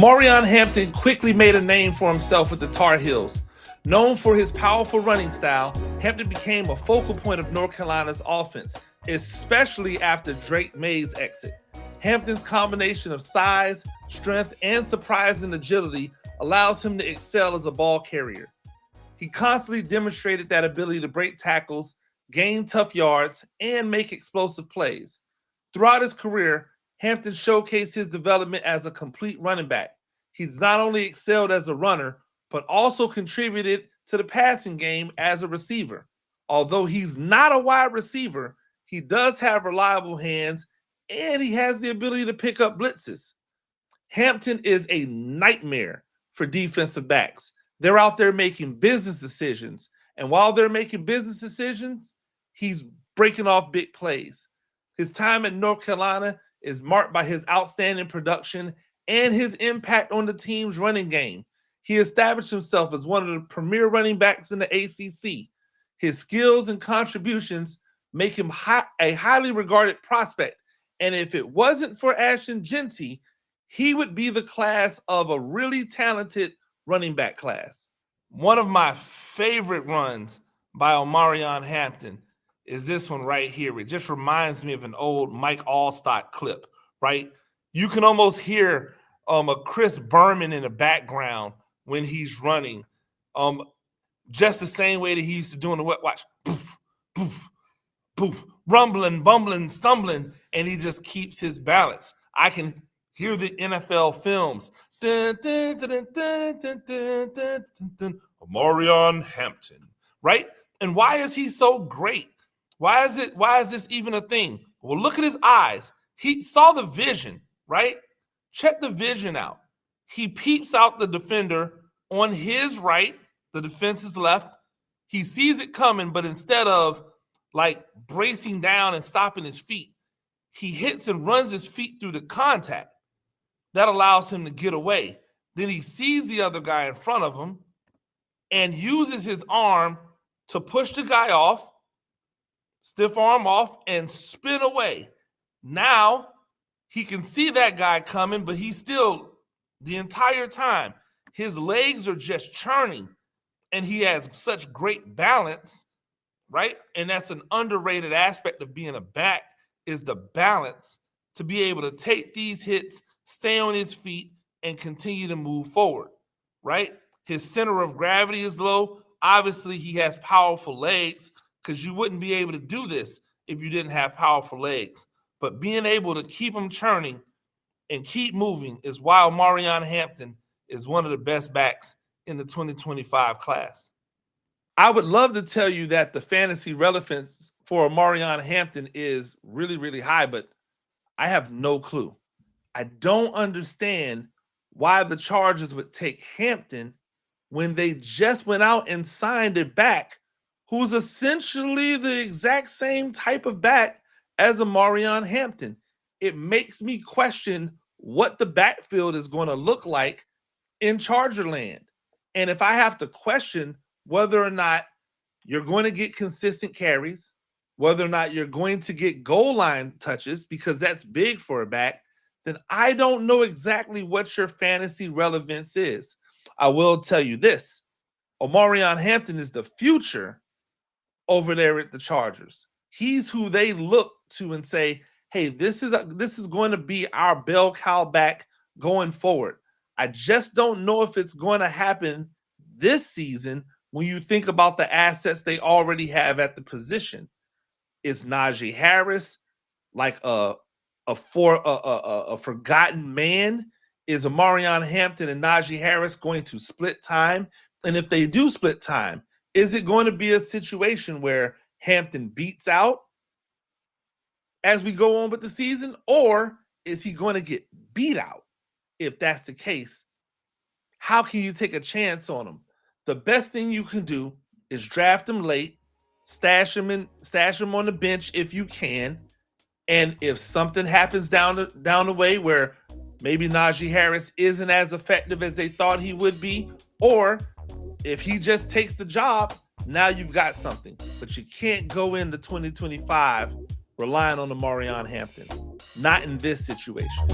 Omarion Hampton quickly made a name for himself with the Tar Heels. Known for his powerful running style, Hampton became a focal point of North Carolina's offense, especially after Drake May's exit. Hampton's combination of size, strength, and surprising agility allows him to excel as a ball carrier. He constantly demonstrated that ability to break tackles, gain tough yards, and make explosive plays. Throughout his career, Hampton showcased his development as a complete running back. He's not only excelled as a runner, but also contributed to the passing game as a receiver. Although he's not a wide receiver, he does have reliable hands and he has the ability to pick up blitzes. Hampton is a nightmare for defensive backs. They're out there making business decisions. And while they're making business decisions, he's breaking off big plays. His time at North Carolina is marked by his outstanding production and his impact on the team's running game. He established himself as one of the premier running backs in the ACC. His skills and contributions make him a highly regarded prospect. And if it wasn't for Ashton Jeanty, he would be the class of a really talented running back class. One of my favorite runs by Omarion Hampton is this one right here. It just reminds me of an old Mike Allstott clip, right? You can almost hear a Chris Berman in the background when he's running, just the same way that he used to do in the wet watch. Poof, poof, poof, rumbling, bumbling, stumbling, and he just keeps his balance. I can hear the NFL films. Dun, dun, dun, dun, dun, dun, dun, dun, dun. Omarion Hampton, right? And why is he so great? Why is this even a thing? Well, look at his eyes. He saw the vision, right? Check the vision out. He peeps out the defender on his right, the defense's left. He sees it coming, but instead of like bracing down and stopping his feet, he hits and runs his feet through the contact. That allows him to get away. Then he sees the other guy in front of him and uses his arm to push the guy off, stiff arm off, and spin away. Now he can see that guy coming, but he's still, the entire time, his legs are just churning, and he has such great balance, right? And that's an underrated aspect of being a back, is the balance to be able to take these hits, stay on his feet, and continue to move forward, right? His center of gravity is low. Obviously, he has powerful legs, because you wouldn't be able to do this if you didn't have powerful legs. But being able to keep them churning and keep moving is why Omarion Hampton is one of the best backs in the 2025 class. I would love to tell you that the fantasy relevance for Omarion Hampton is really, really high, but I have no clue. I don't understand why the Chargers would take Hampton when they just went out and signed it back, who's essentially the exact same type of back as Omarion Hampton. It makes me question what the backfield is going to look like in Charger land. And if I have to question whether or not you're going to get consistent carries, whether or not you're going to get goal line touches, because that's big for a back, then I don't know exactly what your fantasy relevance is. I will tell you this. Omarion Hampton is the future over there at the Chargers. He's who they look to and say, hey, this is going to be our bell cow back going forward. I just don't know if it's going to happen this season when you think about the assets they already have at the position. Is Najee Harris like a forgotten man? Is Omarion Hampton and Najee Harris going to split time? And if they do split time, is it going to be a situation where Hampton beats out as we go on with the season, or is he going to get beat out? If that's the case, how can you take a chance on him? The best thing you can do is draft him late, stash him on the bench if you can, and if something happens down the way where maybe Najee Harris isn't as effective as they thought he would be, or if he just takes the job, now you've got something. But you can't go into 2025 relying on Omarion Hampton. Not in this situation.